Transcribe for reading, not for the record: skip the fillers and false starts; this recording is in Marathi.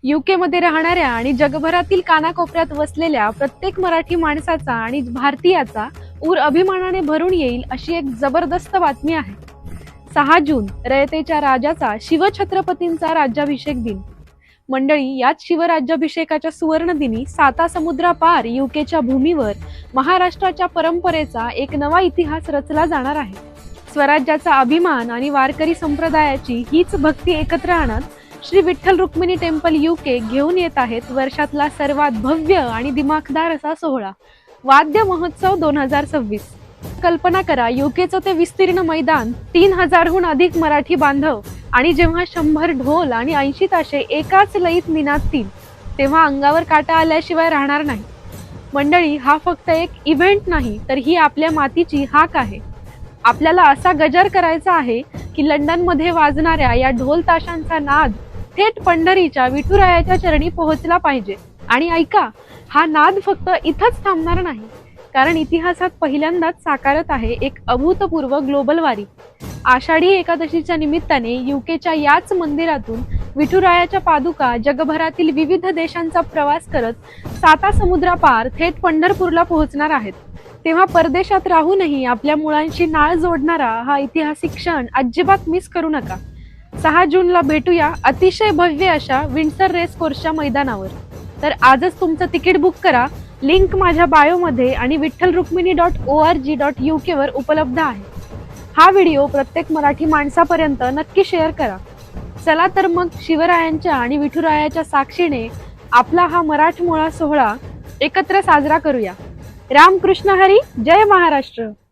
UK मध्ये राहणाऱ्या आणि जगभरातील कानाकोपऱ्यात वसलेल्या प्रत्येक मराठी माणसाचा आणि भारतीयाचा ऊर अभिमानाने भरून येईल अशी एक जबरदस्त बातमी आहे। 6 जून रयतेच्या राजाचा शिवछत्रपतींचा राज्याभिषेक दिन। मंडळी, याच शिवराज्याभिषेकाच्या सुवर्ण दिनी 7 समुद्रापार UKच्या भूमीवर महाराष्ट्राच्या परंपरेचा एक नवा इतिहास रचला जाणार आहे। स्वराज्याचा अभिमान आणि वारकरी संप्रदायाची हीच भक्ती एकत्र आणत श्री विठ्ठल रुक्मिणी टेम्पल UK घेऊन येत आहेत वर्षातला सर्वात भव्य आणि दिमाखदार असा सोहळा, वाद्य महोत्सव 2026। कल्पना करा, UKचं ते विस्तीर्ण मैदान, 3000हून अधिक मराठी बांधव आणि जेव्हा 100 ढोल आणि 80 ताशे एकाच लयीत निनादतील तेव्हा अंगावर काटा आल्याशिवाय राहणार नाही। मंडळी, हा फक्त एक इव्हेंट नाही, तर ही आपल्या मातीची हाक आहे। आपल्याला असा गजर करायचा आहे की लंडनमध्ये वाजणाऱ्या या ढोल ताशांचा नाद थेट पंढरीच्या विठुरायाच्या चरणी पोहोचला पाहिजे। आणि ऐका, हा नाद फक्त इथंच थांबणार नाही, कारण इतिहासात पहिल्यांदाच साकारत आहे एक अभूतपूर्व ग्लोबल वारी। आषाढी एकादशीच्या निमित्ताने UKच्या याच मंदिरातून विठुरायाच्या पादुका जगभरातील विविध देशांचा प्रवास करत 7 समुद्रापार थेट पंढरपूरला पोहोचणार आहेत। तेव्हा परदेशात राहूनही आपल्या मुळांशी नाळ जोडणारा हा ऐतिहासिक क्षण अजिबात मिस करू नका। 6 जूनला भेटूया अतिशय भव्य अशा विंडसर रेस कोर्सच्या मैदानावर। तर आजच तुमचं तिकीट बुक करा, लिंक माझ्या बायोमध्ये आणि vittalrukmini.org.uk वर उपलब्ध आहे। हा व्हिडिओ प्रत्येक मराठी माणसापर्यंत नक्की शेअर करा। चला तर मग शिवरायांच्या आणि विठुरायाच्या साक्षीने आपला हा मराठमोळा सोहळा एकत्र साजरा करूया। रामकृष्ण हरी, जय महाराष्ट्र।